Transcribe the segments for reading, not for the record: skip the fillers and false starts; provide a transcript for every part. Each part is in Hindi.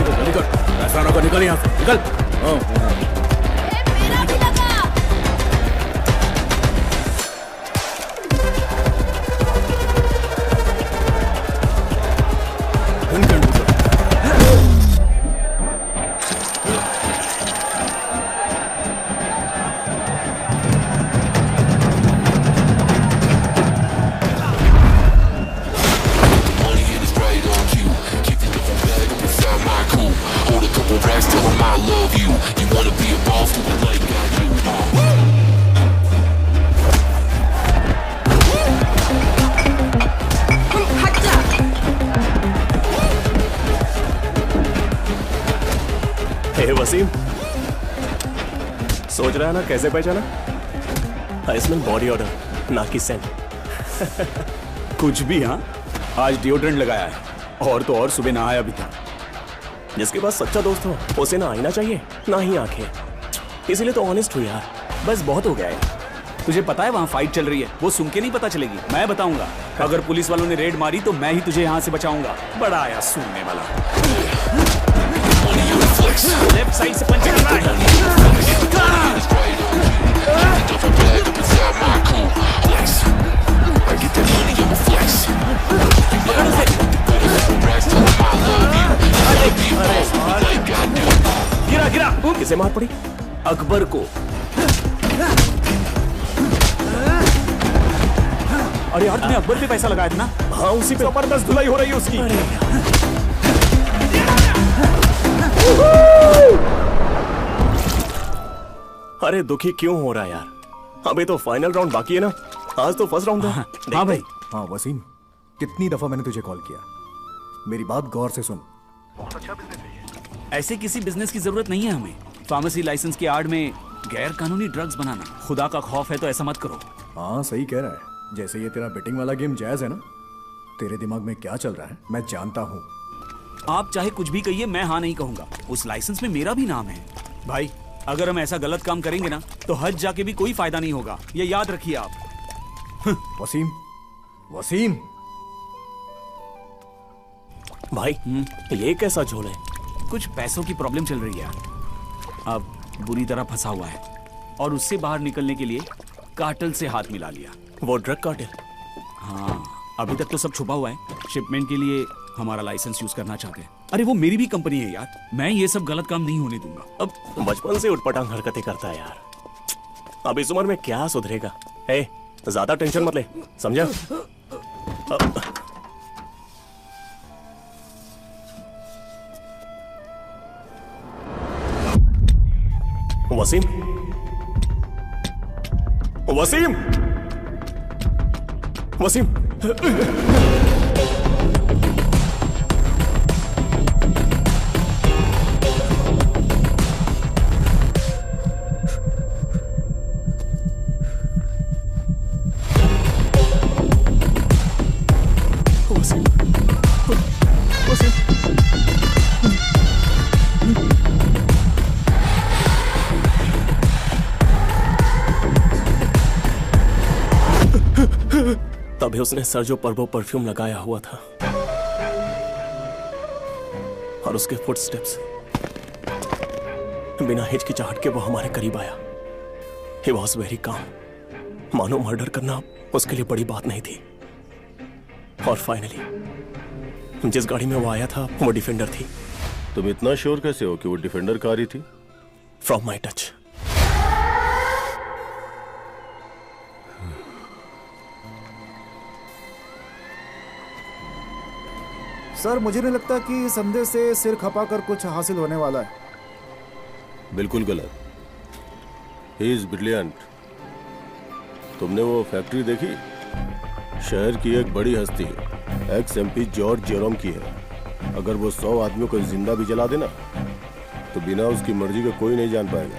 जल्दी कर, ऐसा ना कर, निकल यहाँ से, निकल। मेरा भी लगा। वसीम, सोच रहा है ना कैसे पहचाना? इसमें बॉडी ऑर्डर, ना कि सेंट। कुछ भी। हाँ, आज डिओड्रेंट लगाया है और तो और सुबह नहाया भी था। जिसके पास सच्चा दोस्त हो उसे ना आईना चाहिए ना ही आंखें, इसीलिए तो ऑनेस्ट हूँ यार। बस बहुत हो गया है। तुझे पता है वहाँ फाइट चल रही है, वो सुन के नहीं पता चलेगी, मैं बताऊंगा। अगर पुलिस वालों ने रेड मारी तो मैं ही तुझे यहाँ से बचाऊंगा। बड़ा आया सुनने वाला। लेफ्ट साइड से पंच कर रहा है। गिरा गिरा। किसे मार पड़ी? अकबर को। अरे यार, तुमने अकबर पे पैसा लगाया था ना? हाँ, उसी पे जबरदस्त धुलाई हो रही है उसकी। अरे दुखी क्यों हो रहा है यार? अबे तो फाइनल राउंड बाकी है ना। आज तो फर्स्ट राउंड है। हाँ भाई। हाँ वसीम, कितनी दफा मैंने तुझे कॉल किया, मेरी बात गौर से सुन। ऐसे किसी बिजनेस की जरूरत नहीं है हमें। फार्मेसी लाइसेंस की आड़ में गैर कानूनी ड्रग्स बनाना, खुदा का खौफ है तो ऐसा मत करो। हाँ सही कह रहा है। जैसे ये तेरा बेटिंग वाला गेम जायज है ना, तेरे दिमाग में क्या चल रहा है मैं जानता हूँ। आप चाहे कुछ भी कहिए, मैं हाँ नहीं कहूंगा। उस लाइसेंस में मेरा भी नाम है। भाई, अगर हम ऐसा गलत काम करेंगे ना तो हज जाके भी कोई फायदा नहीं होगा, ये याद रखिए आप। वसीम, वसीम भाई, ये कैसा झोल है? कुछ पैसों की प्रॉब्लम चल रही है, अब बुरी तरह फंसा हुआ है और उससे बाहर निकलने के लिए कार्टेल से हाथ मिला लिया। वो ड्रग कार्टेल? हाँ, अभी तक तो सब छुपा हुआ है। शिपमेंट के लिए हमारा लाइसेंस यूज करना चाहते हैं। अरे वो मेरी भी कंपनी है यार, मैं ये सब गलत काम नहीं होने दूंगा। अब बचपन से उठपटांग हरकतें करता है यार, अब इस उम्र में क्या सुधरेगा? ए, ज्यादा टेंशन मत ले, समझा? वसीम, वसीम, वसीम, तभी उसने सर्जो पर्बो परफ्यूम लगाया हुआ था और उसके फुटस्टेप्स, बिना हिचकिचाहट के वो हमारे करीब आया। He was very calm। मानो मर्डर करना उसके लिए बड़ी बात नहीं थी। और फाइनली जिस गाड़ी में वो आया था वो डिफेंडर थी। तुम इतना श्योर कैसे हो कि वो डिफेंडर कार ही थी? From my touch. सर, मुझे नहीं लगता कि संदेश से सिर खपाकर कुछ हासिल होने वाला है। बिल्कुल गलत। He is brilliant. तुमने वो फैक्ट्री देखी? शहर की एक बड़ी हस्ती एक्स एमपी जॉर्ज जेरोम की है। अगर वो 100 आदमियों को जिंदा भी जला देना तो बिना उसकी मर्जी के कोई नहीं जान पाएगा।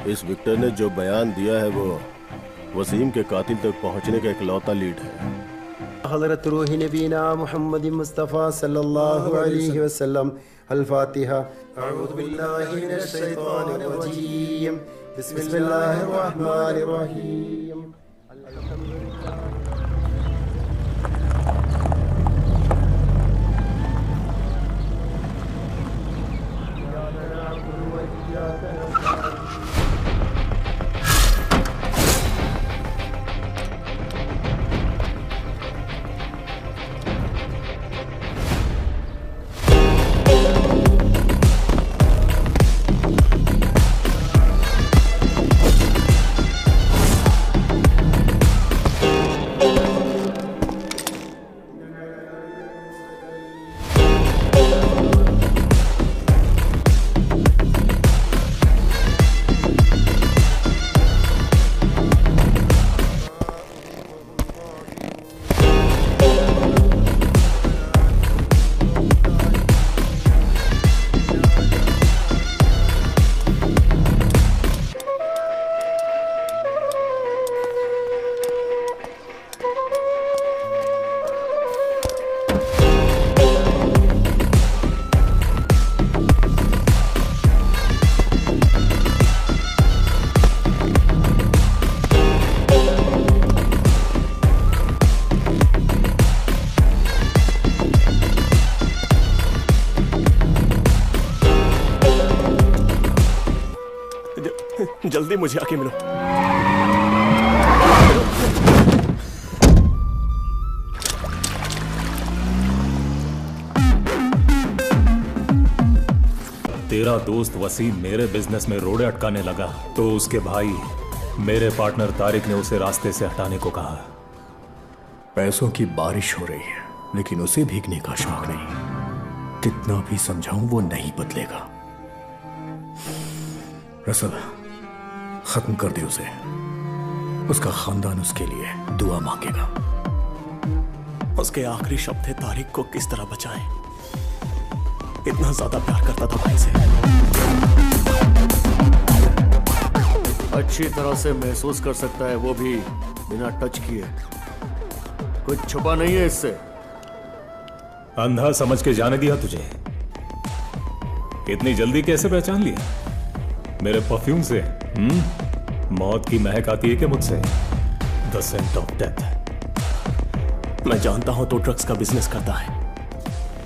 इस विक्टर ने जो बयान दिया है वो वसीम के कातिल तक पहुंचने का इकलौता लीड है। हज़रत रूह नबीना मोहम्मद मुस्तफ़ा सल्लल्लाहु अलैहि वसल्लम। अल-फातिहा। अऊज़ु बिल्लाहि मिनश शैतानिर रजीम। बिस्मिल्लाहिर रहमानिर रहीम। जल्दी मुझे आके मिलो। तेरा दोस्त वसीम मेरे बिजनेस में रोड़े अटकाने लगा तो उसके भाई मेरे पार्टनर तारिक ने उसे रास्ते से हटाने को कहा। पैसों की बारिश हो रही है लेकिन उसे भीगने का शौक नहीं। कितना भी समझाऊं वो नहीं बदलेगा। रसल खत्म कर दे उसे। उसका खानदान उसके लिए दुआ मांगेगा। उसके आखिरी शब्द थे तारिक को किस तरह बचाएं। इतना ज्यादा प्यार करता था भाई से। अच्छी तरह से महसूस कर सकता है वो भी बिना टच किए। कुछ छुपा नहीं है इससे। अंधा समझ के जाने दिया तुझे। इतनी जल्दी कैसे पहचान लिया? मेरे परफ्यूम से मौत की महक आती है कि मुझसे? The scent of death. मैं जानता हूं तू ड्रग्स का बिजनेस करता है।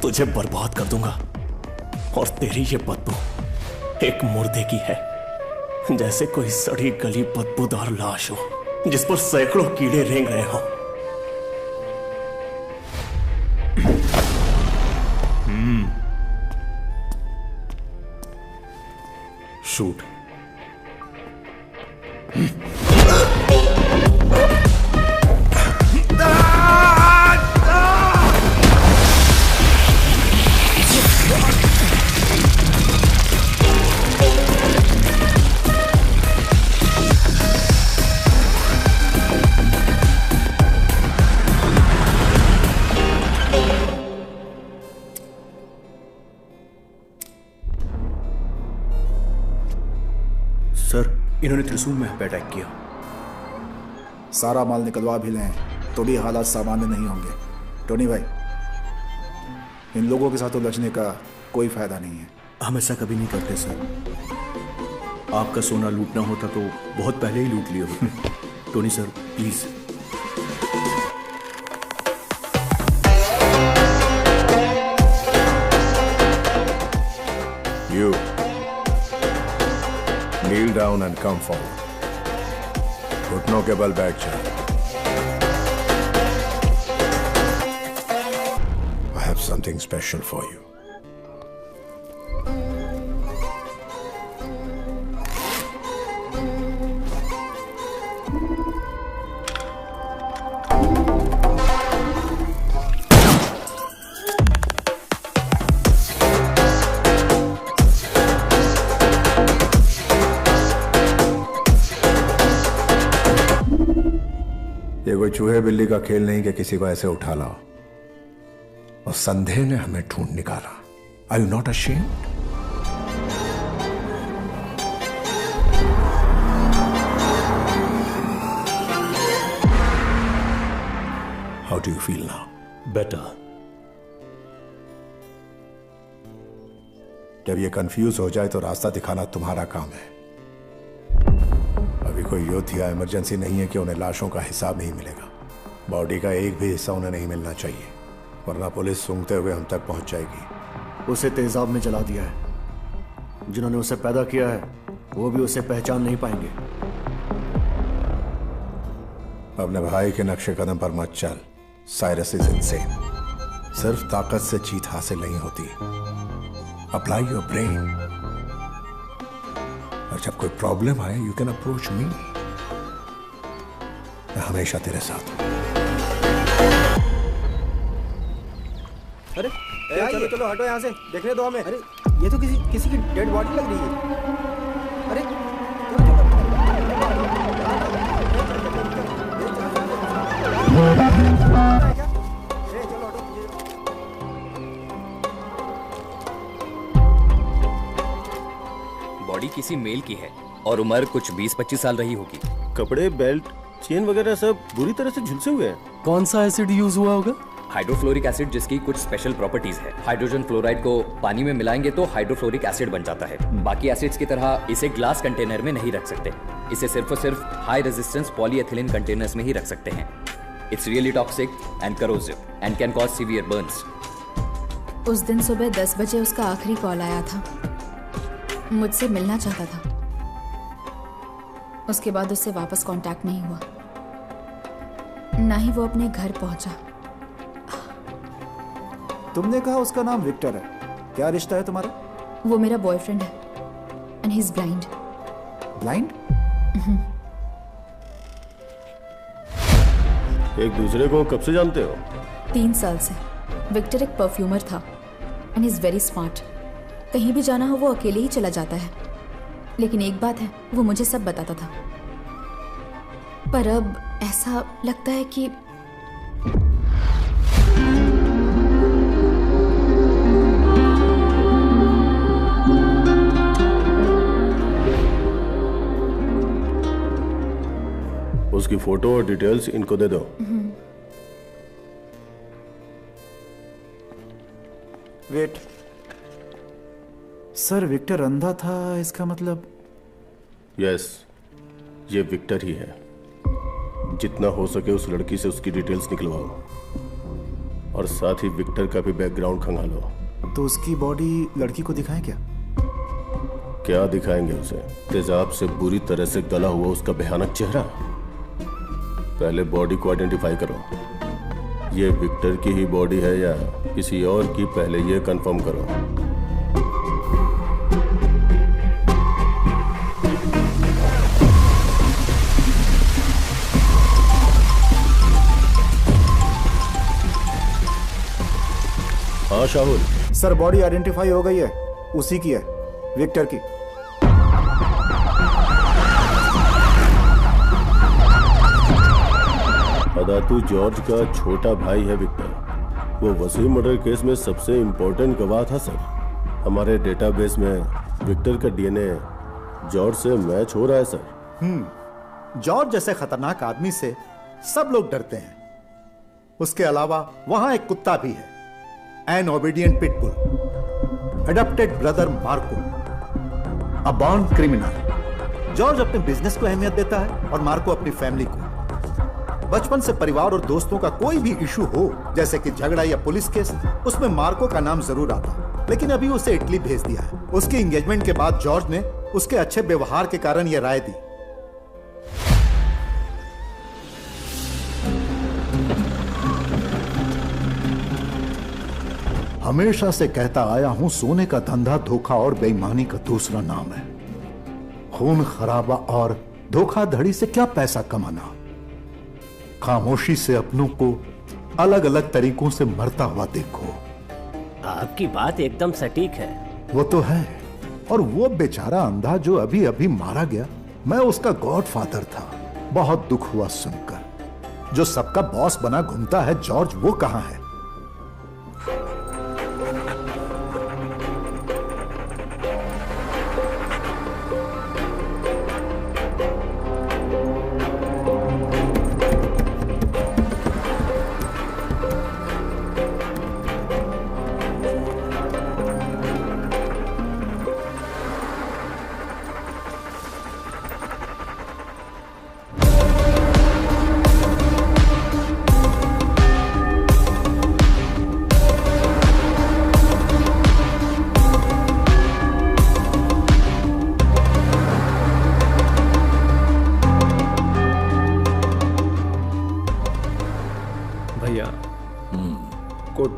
तुझे बर्बाद कर दूंगा। और तेरी ये बदबू एक मुर्दे की है, जैसे कोई सड़ी गली बदबूदार लाश हो जिस पर सैकड़ों कीड़े रेंग रहे हो। शूट। सर, इन्होंने त्रिशूल में पे अटैक किया। सारा माल निकलवा भी लें तो भी हालात सामान्य नहीं होंगे। टोनी भाई, इन लोगों के साथ उलझने का कोई फायदा नहीं है। हम ऐसा कभी नहीं करते सर। आपका सोना लूटना होता तो बहुत पहले ही लूट लिए होते। Tony sir please. You kneel down and come forward. घुटनों के बल बैठ जाओ। I have something special for you. ये कोई चूहे बिल्ली का खेल नहीं कि किसी को ऐसे उठा लाओ। और संदेह ने हमें ढूंढ निकाला। Are you not ashamed? How do you feel now? Better. जब ये कंफ्यूज हो जाए तो रास्ता दिखाना तुम्हारा काम है। अभी कोई युद्ध या इमरजेंसी नहीं है कि उन्हें लाशों का हिसाब नहीं मिलेगा। बॉडी का एक भी हिस्सा उन्हें नहीं मिलना चाहिए, वरना पुलिस सूंघते हुए हम तक पहुंच जाएगी। उसे तेजाब में जला दिया है। जिन्होंने उसे पैदा किया है वो भी उसे पहचान नहीं पाएंगे। अपने भाई के नक्शे कदम पर मत चल। Cyrus is insane. सिर्फ ताकत से जीत हासिल नहीं होती। Apply your brain. और जब कोई प्रॉब्लम आए यू कैन अप्रोच मी। मैं हमेशा तेरे साथ हूं। अरे चलो चलो हटो यहाँ से, देखने दो हमें। अरे ये तो किसी की डेड बॉडी लग रही है। अरे बॉडी किसी मेल की है और उम्र कुछ 20-25 साल रही होगी। कपड़े, बेल्ट, चेन वगैरह सब बुरी तरह से झुलसे हुए हैं। कौन सा एसिड यूज हुआ होगा? हाइड्रोफ्लोरिक एसिड, जिसकी कुछ स्पेशल प्रॉपर्टीज है। हाइड्रोजन फ्लोराइड को पानी में मिलाएंगे तो हाइड्रोफ्लोरिक एसिड बन जाता है। बाकी एसिड्स की तरह इसे ग्लास कंटेनर में नहीं रख सकते। इसे सिर्फ और सिर्फ हाई रेजिस्टेंस पॉलीएथिलीन कंटेनर्स में ही रख सकते हैं। It's really toxic and corrosive and can cause severe Burns. उस दिन सुबह 10 बजे उसका आखिरी कॉल आया था। मुझसे मिलना चाहता था। उसके बाद उससे वापस कांटेक्ट नहीं हुआ, ना ही वो अपने घर पहुंचा। तुमने कहा उसका नाम विक्टर है, क्या रिश्ता है तुम्हारा? वो मेरा बॉयफ्रेंड है and he is blind. Blind? एक दूसरे को कब से जानते हो? 3 साल से। विक्टर एक परफ्यूमर था एंड इज वेरी स्मार्ट। कहीं भी जाना हो वो अकेले ही चला जाता है। लेकिन एक बात है, वो मुझे सब बताता था। पर अब ऐसा लगता है कि उसकी फोटो और डिटेल्स इनको दे दो। वेट, सर विक्टर अंधा था, इसका मतलब? यस, ये विक्टर ही है। जितना हो सके उस लड़की से उसकी डिटेल्स निकलवाओ और साथ ही विक्टर का भी बैकग्राउंड खंगालो। तो उसकी बॉडी लड़की को दिखाएं क्या? क्या दिखाएंगे उसे? तेजाब से बुरी तरह से गला हुआ उसका भयानक चेहरा। पहले बॉडी को आइडेंटिफाई करो। ये विक्टर की ही बॉडी है या किसी और की, पहले ये कंफर्म करो। हाँ शाहुल। सर बॉडी आइडेंटिफाई हो गई है, उसी की है, विक्टर की। अदातू जॉर्ज का छोटा भाई है विक्टर। वो वसीम मर्डर केस में सबसे इम्पोर्टेंट गवाह था सर। हमारे डेटाबेस में विक्टर का डीएनए जॉर्ज से मैच हो रहा है सर। जॉर्ज जैसे खतरनाक आदमी से सब लोग डरते हैं। उसके अलावा वहां एक कुत्ता भी है, N obedient pitbull, adopted brother Marco, a born criminal. George अपने बिजनेस को अहमियत देता है और मार्को अपनी फैमिली को। बचपन से परिवार और दोस्तों का कोई भी इशू हो, जैसे कि झगड़ा या पुलिस केस, उसमें मार्को का नाम जरूर आता। लेकिन अभी उसे इटली भेज दिया है। उसकी एंगेजमेंट के बाद जॉर्ज ने उसके अच्छे व्यवहार के कारण यह राय दी। हमेशा से कहता आया हूं, सोने का धंधा धोखा और बेईमानी का दूसरा नाम है। खून खराबा और धोखाधड़ी से क्या पैसा कमाना? खामोशी से अपनों को अलग अलग तरीकों से मरता हुआ देखो। आपकी बात एकदम सटीक है। वो तो है। और वो बेचारा अंधा जो अभी अभी मारा गया, मैं उसका गॉडफादर था। बहुत दुख हुआ सुनकर। जो सबका बॉस बना घूमता है जॉर्ज, वो कहां है?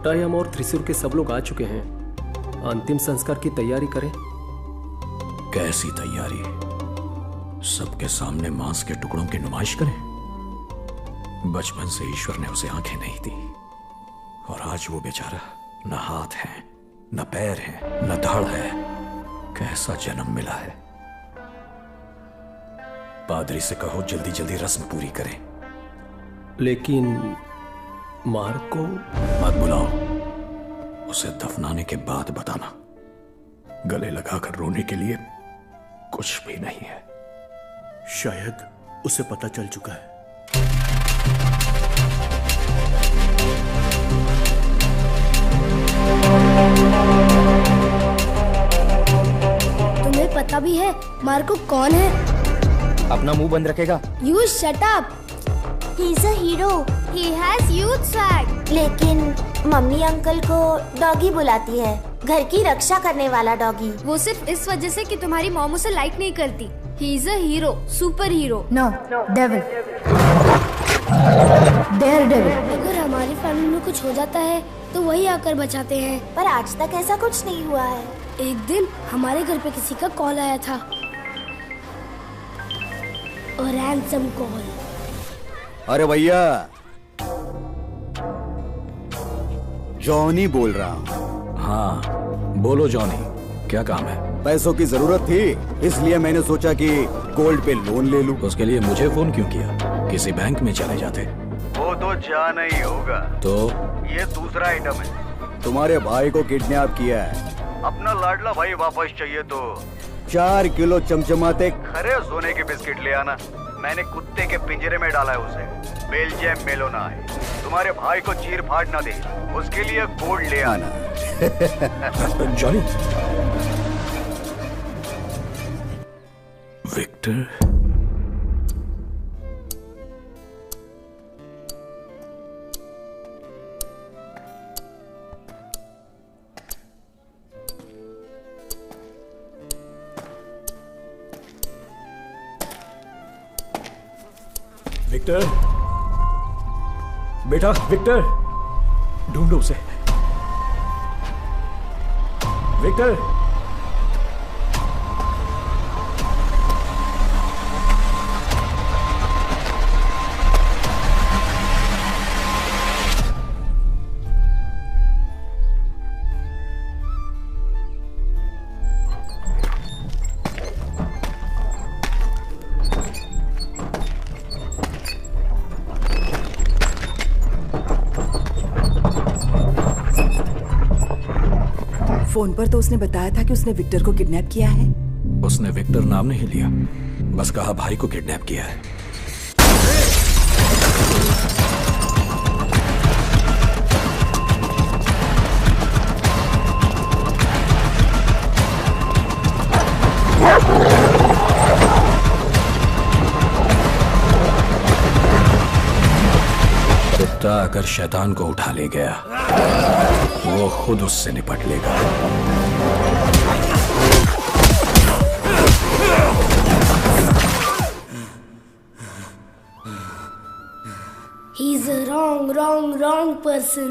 कोट्टायम और त्रिशूर के सब लोग आ चुके हैं। अंतिम संस्कार की तैयारी करें। कैसी तैयारी? सबके सामने मांस के टुकड़ों की नुमाइश करें? बचपन से ईश्वर ने उसे आंखें नहीं दी और आज वो बेचारा न हाथ है, न पैर है, न धड़ है। कैसा जन्म मिला है। पादरी से कहो जल्दी जल्दी रस्म पूरी करें। लेकिन मार्को मत बुलाओ, उसे दफनाने के बाद बताना। गले लगाकर रोने के लिए कुछ भी नहीं है। शायद उसे पता चल चुका है। तुम्हें पता भी है मार्को कौन है? अपना मुंह बंद रखेगा। You shut up. He's a hero. He has youth swag. लेकिन मम्मी अंकल को डॉगी बुलाती है, घर की रक्षा करने वाला डॉगी। वो सिर्फ इस वजह से कि तुम्हारी मॉम उसे लाइक नहीं करती। He is a hero, super hero. No, devil. Daredevil. अगर हमारी फैमिली में कुछ हो जाता है तो वही आकर बचाते हैं। पर आज तक ऐसा कुछ नहीं हुआ है। एक दिन हमारे घर पे किसी का कॉल आया था, और रैंसम कॉल। अरे भैया, जॉनी बोल रहा हूँ। हाँ बोलो जॉनी, क्या काम है? पैसों की जरूरत थी, इसलिए मैंने सोचा कि गोल्ड पे लोन ले लूं। उसके लिए मुझे फोन क्यों किया? किसी बैंक में चले जाते। वो तो जाना ही होगा। तो ये दूसरा आइटम है। तुम्हारे भाई को किडनैप किया है। अपना लाडला भाई वापस चाहिए तो 4 किलो चमचमाते खरे सोने के बिस्किट ले आना। मैंने कुत्ते के पिंजरे में डाला है उसे। बेल्जियम मेलोना है। तुम्हारे भाई को चीर फाड़ ना दे, उसके लिए गोल्ड ले आना। जॉनी। विक्टर, विक्टर, बेटा विक्टर, ढूंढो उसे। विक्टर, फोन पर तो उसने बताया था कि उसने विक्टर को किडनैप किया है। उसने विक्टर नाम नहीं लिया, बस कहा भाई को किडनैप किया है। कुत्ता अगर शैतान को उठा ले गया, वो खुद उससे निपट लेगा। He's a wrong person.